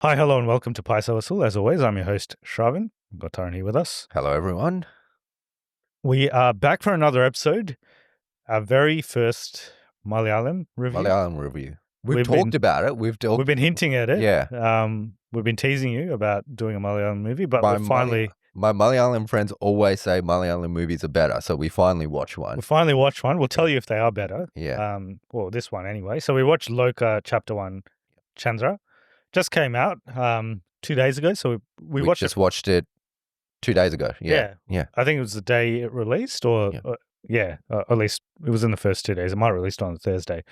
Hi, hello, and welcome to Paisa Vasool. As always, I'm your host, Sravan. We've got Tarun here with us. Hello, everyone. We are back for another episode, our very first Malayalam review. Malayalam review. We've We've talked been- about it. We've been hinting at it. Yeah. We've been teasing you about doing a Malayalam movie, but My we finally Malayalam friends always say Malayalam movies are better, so we finally watched one. watched one. We'll tell you if they are better. Yeah. Well, this one anyway. So we watched Lokah Chapter 1, Chandra. Just came out 2 days ago. So we watched just watched it 2 days ago. Yeah. I think it was the day it released, or at least it was in the first 2 days. It might have released on Thursday.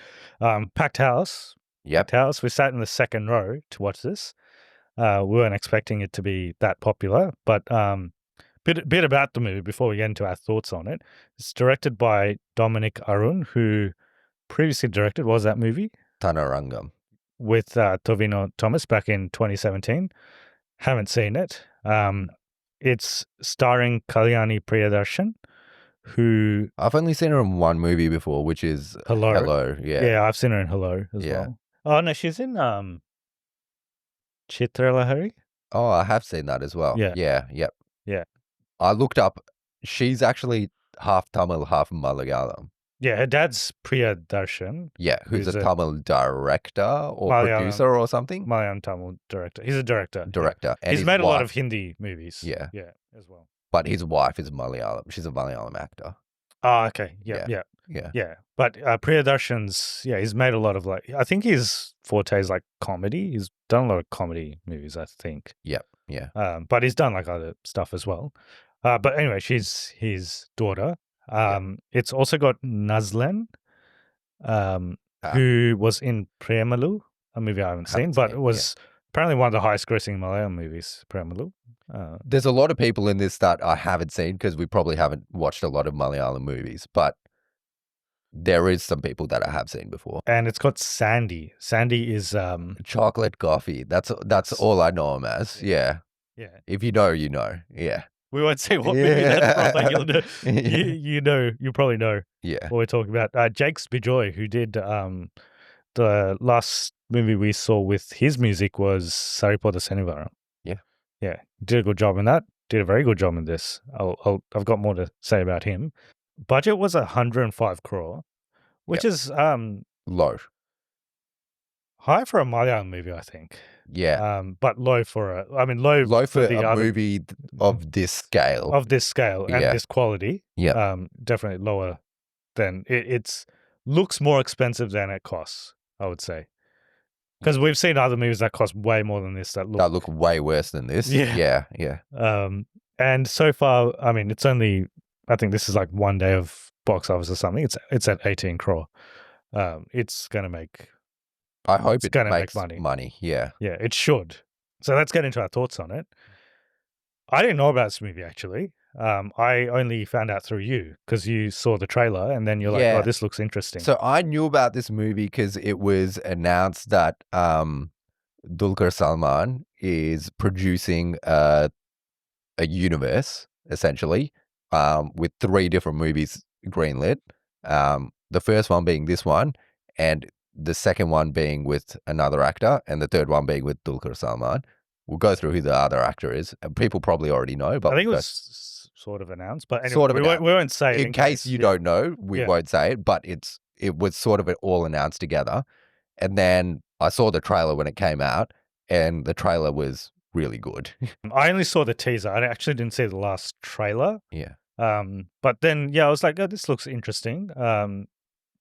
Packed house. Yep. Packed house. We sat in the second row to watch this. We weren't expecting it to be that popular, but bit about the movie before we get into our thoughts on it. It's directed by Dominic Arun, who previously directed, what was that movie? Tanarangam. With Tovino Thomas back in 2017. Haven't seen it. It's starring Kalyani Priyadarshan, who... I've only seen her in one movie before, which is Hello. Yeah. Yeah, I've seen her in Hello as well. Oh, no, she's in Chitralahari. Oh, I have seen that as well. Yeah. Yep. Yeah. I looked up. She's actually half Tamil, half Malayalam. Yeah, her dad's Priyadarshan. Yeah, who's a Tamil director or Malayalam, producer or something. Malayalam Tamil director. He's a director. Director. Yeah. He's made a lot of Hindi movies. Yeah. Yeah, as well. But his wife is Malayalam. She's a Malayalam actor. Oh, okay. Yeah. But Priyadarshan's, he's made a lot of I think his forte is comedy. He's done a lot of comedy movies, I think. Yeah. But he's done other stuff as well. But anyway, she's his daughter. It's also got Nazlan, who was in Premalu, a movie I haven't seen, but it was apparently one of the highest grossing Malayalam movies, Premalu. There's a lot of people in this that I haven't seen because we probably haven't watched a lot of Malayalam movies, but there is some people that I have seen before. And it's got Sandy. Sandy is chocolate coffee. That's all I know him as. Yeah. If you know, you know. Yeah. We won't say what movie that's from, but you'll know. You probably know. Yeah. What we're talking about. Jakes Bejoy, who did the last movie we saw with his music was Saripoda Senivara. Yeah. Did a good job in that. Did a very good job in this. I've got more to say about him. Budget was 105 crore, which is low. High for a Malayalam movie, I think. Yeah. But low for low for a movie of this scale. And this quality. Yeah. Definitely lower than it's looks more expensive than it costs, I would say. Because we've seen other movies that cost way more than this that look way worse than this. Yeah. And so far, it's only, I think this is 1 day of box office or something. It's at 18 crore. It's going to make... I hope it makes money. Yeah. Yeah, it should. So let's get into our thoughts on it. I didn't know about this movie, actually. I only found out through you because you saw the trailer and then you're like, oh, this looks interesting. So I knew about this movie because it was announced that Dulquer Salman is producing a universe, essentially, with 3 different movies greenlit. The first one being this one, and the second one being with another actor, and the third one being with Dulquer Salman. We'll go through who the other actor is. People probably already know, but I think it was sort of announced. But anyway, we won't say it in case you don't know. We won't say it, but it was sort of all announced together. And then I saw the trailer when it came out, and the trailer was really good. I only saw the teaser. I actually didn't see the last trailer. Yeah. But then I was like, oh, this looks interesting,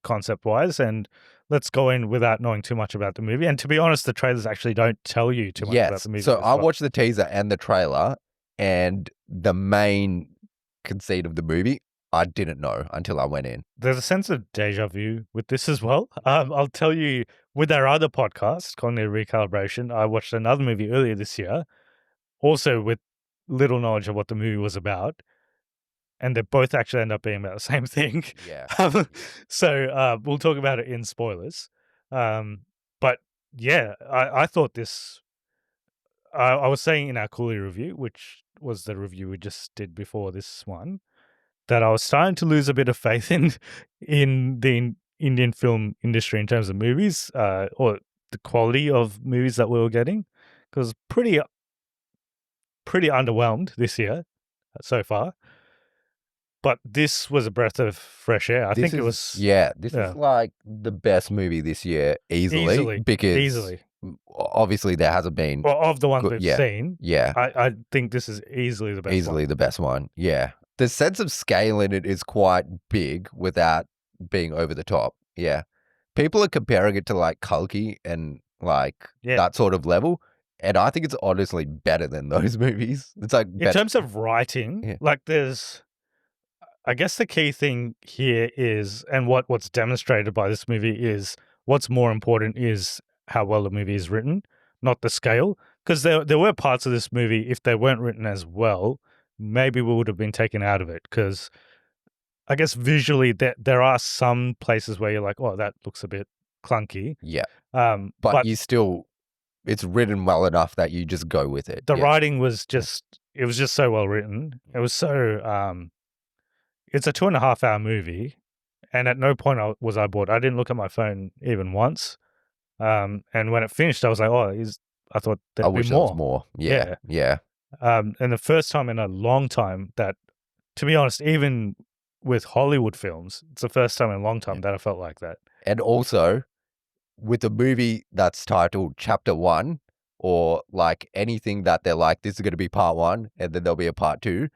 concept wise, and let's go in without knowing too much about the movie. And to be honest, the trailers actually don't tell you too much about the movie. So I watched the teaser and the trailer, and the main conceit of the movie, I didn't know until I went in. There's a sense of deja vu with this as well. I'll tell you, with our other podcast, Cognitive Recalibration, I watched another movie earlier this year, also with little knowledge of what the movie was about. And they both actually end up being about the same thing. Yeah. So we'll talk about it in spoilers. But yeah, I thought this... I was saying in our Cooley review, which was the review we just did before this one, that I was starting to lose a bit of faith in the Indian film industry in terms of movies, or the quality of movies that we were getting. because pretty underwhelmed this year so far. But this was a breath of fresh air. I think it was. Yeah, this is like the best movie this year, easily. Because obviously there hasn't been. Well, of the ones we've seen, I think this is easily the best one. Easily the best one, yeah. The sense of scale in it is quite big without being over the top, yeah. People are comparing it to like Kalki and like that sort of level. And I think it's honestly better than those movies. It's like in terms of writing, like there's. I guess the key thing here is, and what's demonstrated by this movie is, what's more important is how well the movie is written, not the scale. Because there were parts of this movie, if they weren't written as well, maybe we would have been taken out of it. Because I guess visually, there are some places where you're like, oh, that looks a bit clunky. Yeah. But you still, it's written well enough that you just go with it. The writing was just, it was just so well written. It was so... It's a 2.5-hour movie, and at no point was I bored. I didn't look at my phone even once. And when it finished, I was like, I thought there'd be more. There was more. Yeah. And the first time in a long time that, to be honest, even with Hollywood films, it's the first time in a long time that I felt like that. And also, with a movie that's titled Chapter 1, or like anything that they're like, this is going to be part 1, and then there'll be a part 2,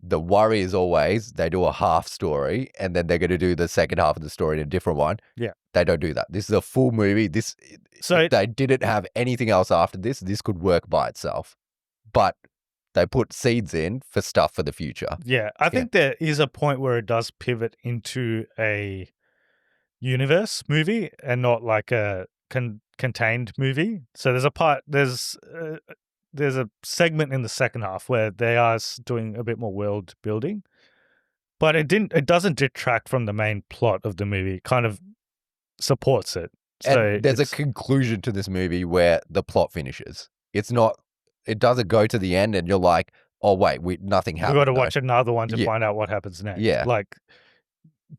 the worry is always they do a half story and then they're going to do the second half of the story in a different one. Yeah. They don't do that. This is a full movie. If they didn't have anything else after this could work by itself. But they put seeds in for stuff for the future. Yeah. I think there is a point where it does pivot into a universe movie and not like a contained movie. So there's a segment in the second half where they are doing a bit more world building, but it doesn't detract from the main plot of the movie. It kind of supports it. So and there's a conclusion to this movie where the plot finishes. It doesn't go to the end and you're like, oh wait, nothing happened. We've got to watch another one to find out what happens next. Yeah. Like,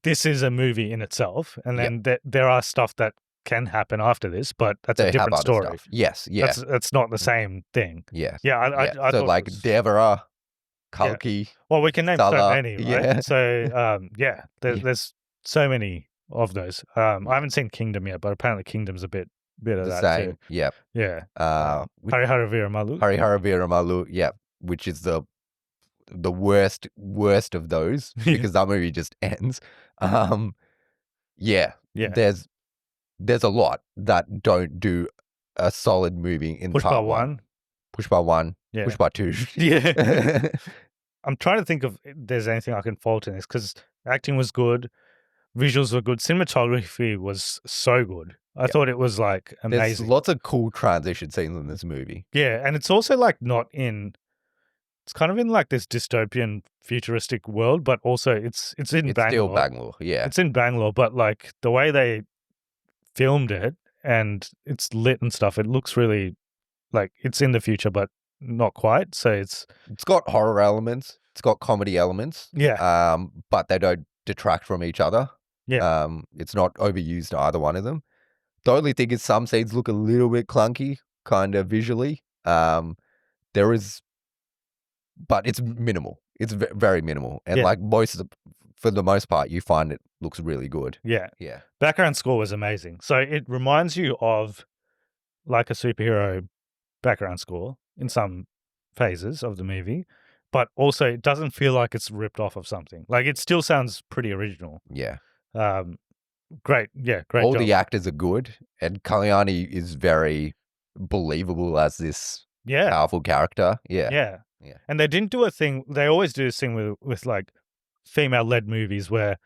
this is a movie in itself, and then there are stuff that can happen after this, but that's a different story. Stuff. Yes, yeah. That's not the same thing. Yes. Yeah, I so like Devara, Kalki. Yeah. Well, we can name so many, right? Yeah. So there's so many of those. I haven't seen Kingdom yet, but apparently Kingdom's a bit of the that same. too. Yep. Yeah. Hari Vira Malu. Hari Vira Malu, yeah, which is the worst of those because that movie just ends. Yeah. There's a lot that don't do a solid movie in part 1. Pushpa 1. Yeah. Pushpa 2. Yeah. I'm trying to think if there's anything I can fault in this because acting was good, visuals were good, cinematography was so good. I thought it was like amazing. There's lots of cool transition scenes in this movie. Yeah, and it's also like it's kind of in like this dystopian futuristic world, but also it's in Bangalore. It's still Bangalore, yeah. It's in Bangalore, but like the way they filmed it and it's lit and stuff, it looks really like it's in the future, but not quite. So it's got horror elements, it's got comedy elements, but they don't detract from each other. It's not overused either one of them. The only thing is some scenes look a little bit clunky, kind of visually. There is, but it's minimal. It's very minimal, and like for the most part, you find it looks really good. Yeah. Background score was amazing. So it reminds you of like a superhero background score in some phases of the movie, but also it doesn't feel like it's ripped off of something. Like it still sounds pretty original. Yeah. Great. Yeah. Great. All job. the actors are good, and Kalyani is very believable as this powerful character. Yeah. And they didn't do a thing. They always do this thing with like female-led movies where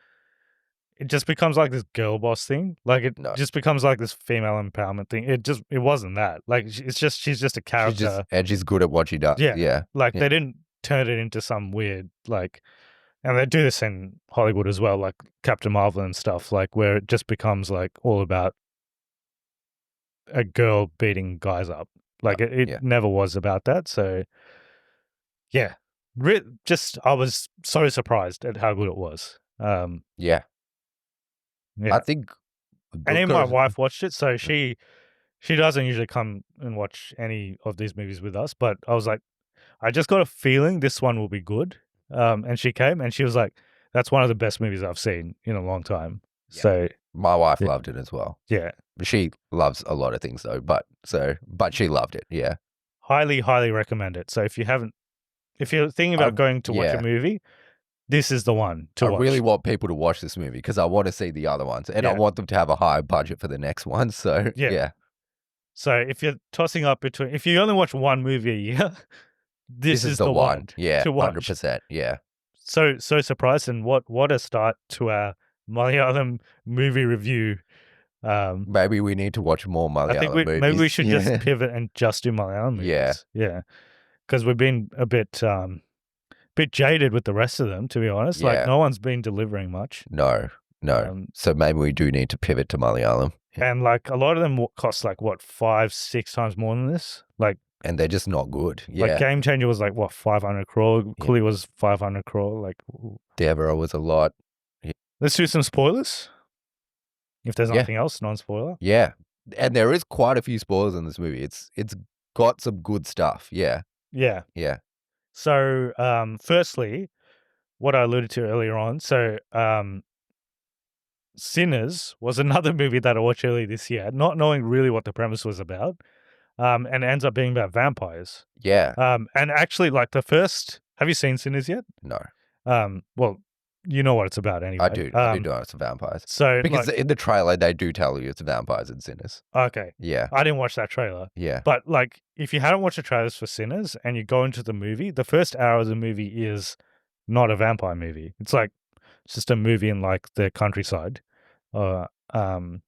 it just becomes like this girl boss thing. Like it just becomes like this female empowerment thing. It wasn't that. Like she's just a character. And she's good at what she does. Yeah. Like they didn't turn it into some weird like, and they do this in Hollywood as well, like Captain Marvel and stuff, like where it just becomes like all about a girl beating guys up. Like it never was about that. So yeah, I was so surprised at how good it was. Yeah. I think, and even my wife watched it, so she She doesn't usually come and watch any of these movies with us, but I was like, I just got a feeling this one will be good. And she came and she was like, that's one of the best movies I've seen in a long time. Yeah. So my wife loved it as well. Yeah. She loves a lot of things though, but she loved it. Yeah. Highly, highly recommend it. So if you're thinking about going to watch a movie, this is the one to watch. I really want people to watch this movie because I want to see the other ones and I want them to have a higher budget for the next one. So yeah. So if you're tossing up if you only watch one movie a year, this is the one yeah, to watch. 100%. Yeah. So surprised, and what a start to our Malayalam movie review. Maybe we need to watch more Malayalam movies. Maybe we should just pivot and just do Malayalam movies. Yeah. Because we've been a bit jaded with the rest of them, to be honest. Like no one's been delivering much. No. So maybe we do need to pivot to Malayalam. And like a lot of them cost like what 5-6 times more than this. And they're just not good. Yeah. Like Game Changer was like what 500 crore. Kuli was 500 crore. Like Deborah was a lot. Yeah. Let's do some spoilers. If there's nothing else, non-spoiler. Yeah. And there is quite a few spoilers in this movie. It's got some good stuff. Yeah. Yeah. Yeah. So firstly, what I alluded to earlier on, Sinners was another movie that I watched earlier this year, not knowing really what the premise was about, and it ends up being about vampires. Yeah. And actually, like the first, have you seen Sinners yet? No. Well, you know what it's about anyway. I do know it's vampires. So because in the trailer they do tell you it's vampires and Sinners. Okay. Yeah. I didn't watch that trailer. Yeah. But like, if you hadn't watched the trailers for Sinners and you go into the movie, the first hour of the movie is not a vampire movie. It's just a movie in like the countryside. And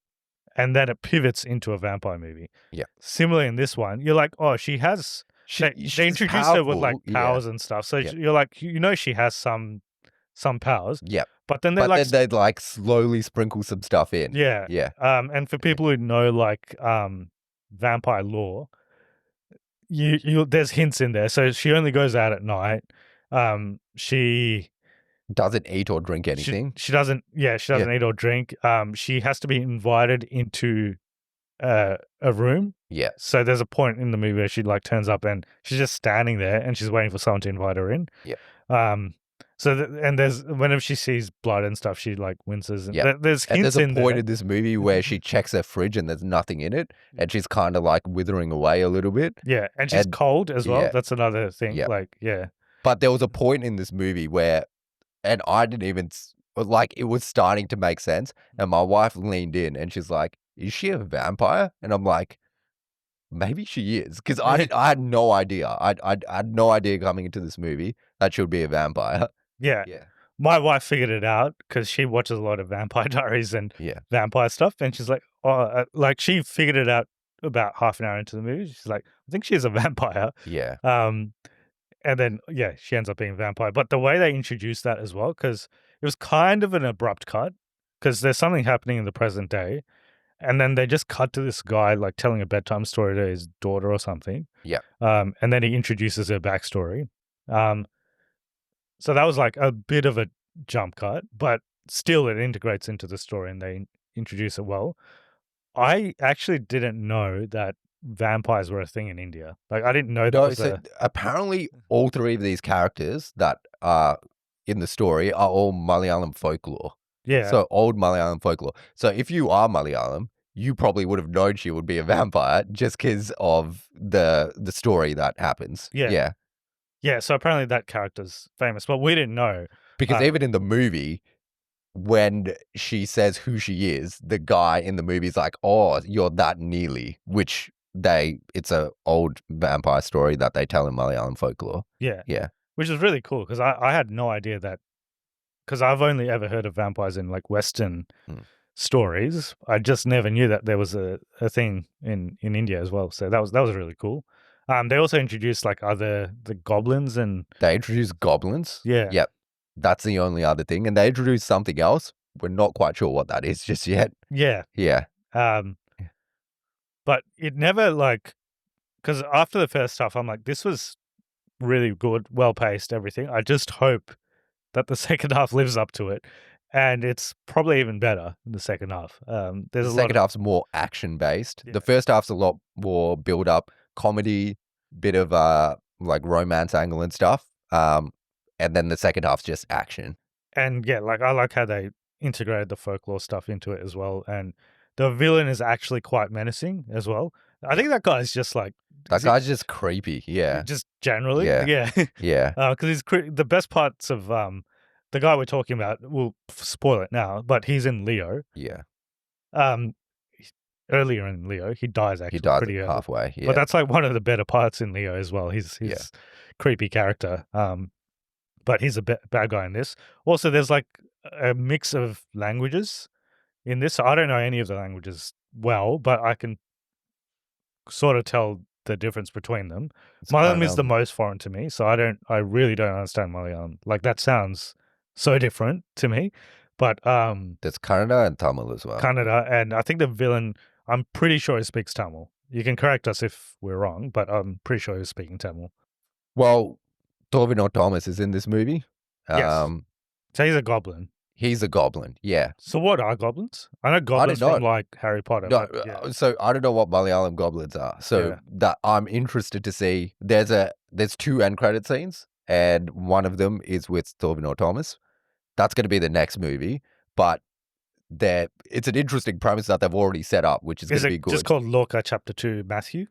then it pivots into a vampire movie. Yeah. Similarly in this one, you're like, oh, she introduced her with like powers and stuff. So you're like, she has some powers. Yeah. But then they'd like slowly sprinkle some stuff in. Yeah. Yeah. And for people who know like vampire lore, you there's hints in there. So she only goes out at night. She doesn't eat or drink anything. She doesn't eat or drink. She has to be invited into a room. Yeah. So there's a point in the movie where she like turns up and she's just standing there and she's waiting for someone to invite her in. Yeah. And there's whenever she sees blood and stuff, she like winces. And there's hints a point in this movie where she checks her fridge and there's nothing in it, and she's kind of like withering away a little bit. Yeah, and she's cold as well. That's another thing. Yeah. But there was a point in this movie where, and I didn't even like it was starting to make sense, and my wife leaned in and she's like, "Is she a vampire?" And I'm like, maybe she is, because I had no idea. I had no idea coming into this movie that she would be a vampire. Yeah. My wife figured it out because she watches a lot of Vampire Diaries and vampire stuff, and she's like, "Oh, like she figured it out about half an hour into the movie." She's like, "I think she's a vampire." Yeah. And then she ends up being a vampire. But the way they introduced that as well, because it was kind of an abrupt cut, because there's something happening in the present day, and then they just cut to this guy like telling a bedtime story to his daughter or something. Yeah. And then he introduces her backstory. So that was like a bit of a jump cut, but still it integrates into the story and they introduce it well. I actually didn't know that vampires were a thing in India. Like I didn't know that. Apparently all three of these characters that are in the story are all Malayalam folklore. Yeah. So old Malayalam folklore. So if you are Malayalam, you probably would have known she would be a vampire just because of the story that happens. Yeah. Yeah, so apparently that character's famous, but we didn't know. Because even in the movie, when she says who she is, the guy in the movie is like, "Oh, you're that Neely," which it's a old vampire story that they tell in Malayalam folklore. Yeah. Yeah. Which is really cool because I had no idea that, because I've only ever heard of vampires in like Western stories. I just never knew that there was a thing in India as well. So that was really cool. They also introduced like the goblins and... They introduced goblins? Yeah. Yep. That's the only other thing. And they introduced something else. We're not quite sure what that is just yet. Yeah. Yeah. But it never like... Because after the first stuff, I'm like, this was really good, well-paced, everything. I just hope that the second half lives up to it. and it's probably even better in the second half. There's The a lot second of half's more action based. Yeah. The first half's a lot more build up, comedy, bit of like romance angle and stuff. And then the second half's just action. and yeah, like I like how they integrated the folklore stuff into it as well, and the villain is actually quite menacing as well. I think that guy's just like That guy's just creepy. Yeah. just generally, Yeah. yeah, Yeah. because he's the best parts of the guy we're talking about. We'll spoil it now, but he's in Leo. Yeah. Um, earlier in Leo, he dies He actually dies pretty early. halfway. But Yeah. that's like one of the better parts in Leo as well. He's creepy character. But he's a bad guy in this. Also, there's like a mix of languages in this. I don't know any of the languages well, but I can sort of tell the difference between them. Malayalam is the most foreign to me, so I really don't understand Malayalam. Like that sounds so different to me. But there's Kannada and Tamil as well. Kannada, and I think the villain, I'm pretty sure he speaks Tamil. You can correct us if we're wrong, but I'm pretty sure he's speaking Tamil. Well, Tovino Thomas is in this movie. Yes. So he's a goblin. He's a goblin, yeah. So what are goblins? I know goblins from like Harry Potter. No, but, yeah. So I don't know what Malayalam goblins are. So that I'm interested to see. There's 2 end credit scenes, and one of them is with Tovino Thomas. That's going to be the next movie, but it's an interesting premise that they've already set up, which is going to be good. Just called Lokah Chapter 2 Matthew?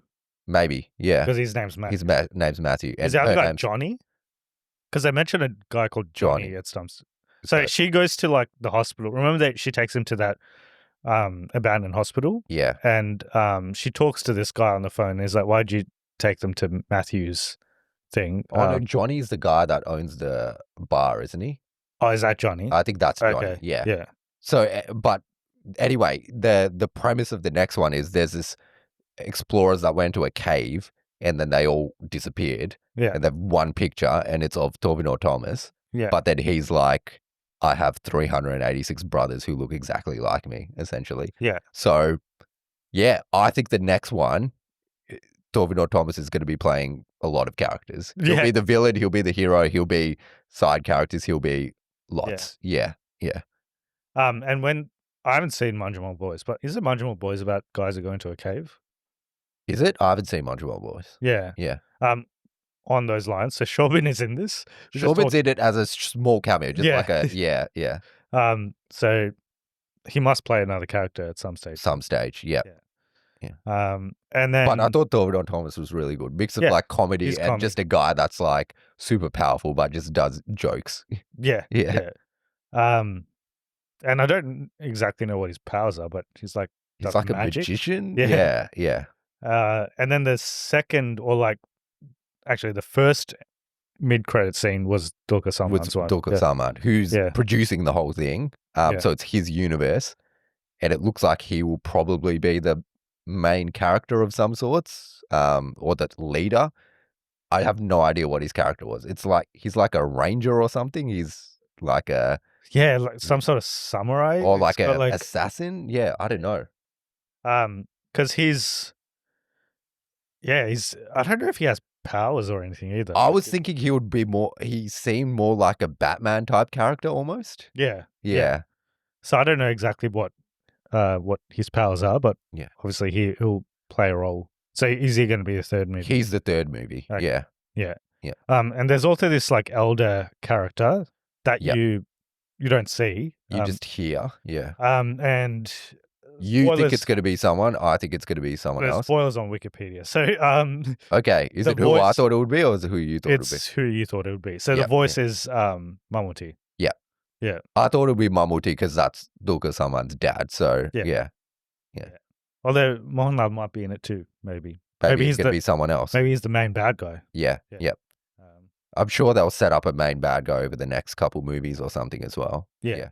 Maybe, yeah. Because his name's Matthew. His name's Matthew. Is the other guy Johnny? Because they mentioned a guy called Johnny at some. So she goes to like the hospital. Remember that she takes him to that abandoned hospital? Yeah. And she talks to this guy on the phone. And he's like, why'd you take them to Matthew's thing? Oh, no, Johnny's the guy that owns the bar, isn't he? Oh, is that Johnny? I think that's Johnny. Okay. Yeah. Yeah. So, but anyway, the premise of the next one is there's this explorers that went to a cave and then they all disappeared. Yeah. And they've one picture and it's of Tovino Thomas. Yeah. But then he's like, I have 386 brothers who look exactly like me, essentially. Yeah. So, yeah, I think the next one, Tovino Thomas is going to be playing a lot of characters. He'll be the villain, he'll be the hero, he'll be side characters, he'll be lots. Yeah. And when I haven't seen Manjamal Boys, but is it Manjamal Boys about guys who go into a cave? Is it? I haven't seen Manjamal Boys. Yeah. On those lines, so Sravan is in this. Sravan's in it as a small cameo, just like a yeah. So he must play another character at some stage. Yeah. And then, but I thought Tovino Thomas was really good. Mix of like comedy and just a guy that's like super powerful, but just does jokes. Yeah. And I don't exactly know what his powers are, but he's like magic. A magician. Yeah. And then the second, or like actually the first mid-credit scene was Dulquer Salman's one. Dulquer Salman, who's producing the whole thing. So it's his universe, and it looks like he will probably be the main character of some sorts, or the leader. I have no idea what his character was. It's like he's like a ranger or something. He's like a like some sort of samurai or like a assassin. Yeah, I don't know. Because he's I don't know if he has powers or anything either. I was thinking he would be more. He seemed more like a Batman type character almost. Yeah. So I don't know exactly what his powers are, but obviously he'll play a role. So is he going to be the third movie? He's the third movie. Okay. Yeah. And there's also this like elder character that you don't see. You just hear. Yeah. And you think it's going to be someone. I think it's going to be someone else. Spoilers on Wikipedia. So okay, is it who I thought it would be, or is it who you thought it would be? It's who you thought it would be. So the voice is Mammootty. Yeah. I thought it would be Mammootty because that's Dulquer Salman's dad. So yeah. Although Mohanlal might be in it too, maybe. Maybe he's going to be someone else. Maybe he's the main bad guy. Yeah. I'm sure they'll set up a main bad guy over the next couple movies or something as well. Yeah.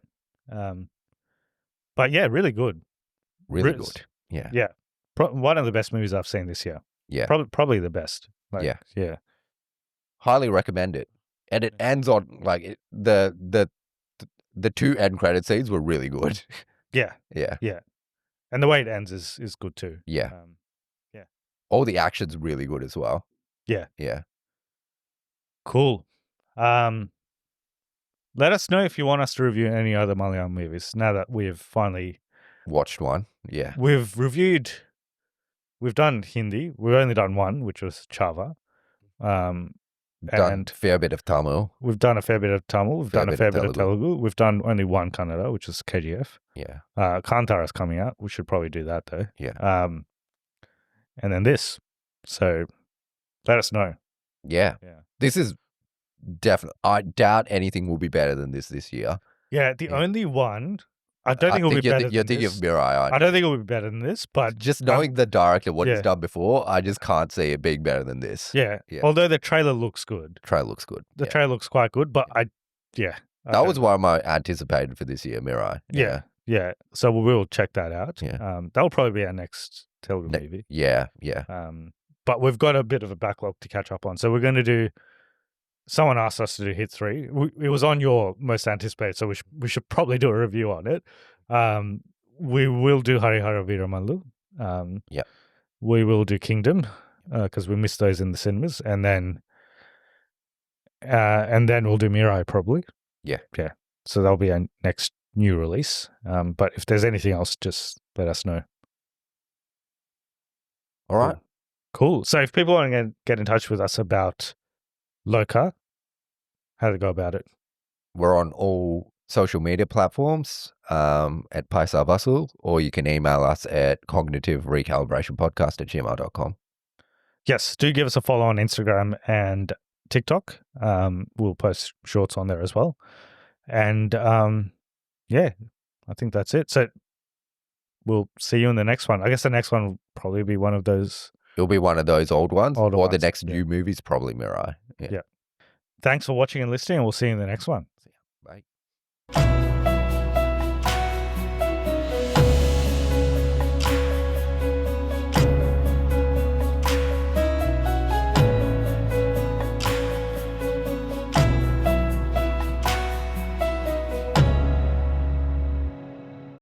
But yeah, really good. Really good. Yeah. One of the best movies I've seen this year. Yeah. Probably the best. Yeah. Highly recommend it. And it ends on like the 2 end credit scenes were really good. Yeah. And the way it ends is good too. Yeah. All the action's really good as well. Yeah. Yeah. Cool. let us know if you want us to review any other Malayalam movies now that we've finally watched one. Yeah. We've done Hindi. We've only done one, which was Chava. Done a fair bit of Tamil. We've done a fair bit of Tamil. We've done a fair bit of Telugu. We've done only one Kannada, which is KGF. Yeah. Kantara's coming out. We should probably do that though. Yeah. And then this. So let us know. Yeah. This is definitely. I doubt anything will be better than this year. Yeah. The only one. I don't think it'll be better than this. You're thinking of Mirai. I don't think it'll be better than this, but just knowing the director, what he's done before, I just can't see it being better than this. Yeah. Although the trailer looks good. The trailer looks quite good, but that was one of my anticipated for this year, Mirai. Yeah. So we'll check that out. Yeah. That'll probably be our next Telugu movie. Yeah. But we've got a bit of a backlog to catch up on. So we're going to do. Someone asked us to do Hit 3. It was on your most anticipated, so we should probably do a review on it. We will do Hari Hara Veeramallu. We will do Kingdom because we missed those in the cinemas, and then we'll do Mirai probably. Yeah. So that'll be our next new release. But if there's anything else, just let us know. All right. Cool. So if people want to get in touch with us about Lokah, how do they go about it? We're on all social media platforms at Paisa Vasool, or you can email us at cognitiverecalibrationpodcast@gmail.com. Yes, do give us a follow on Instagram and TikTok. We'll post shorts on there as well. And I think that's it. So we'll see you in the next one. I guess the next one will probably be one of those. It'll be one of those old ones, the next new movie's probably Mirai. Yeah. Thanks for watching and listening, and we'll see you in the next one. See ya. Bye.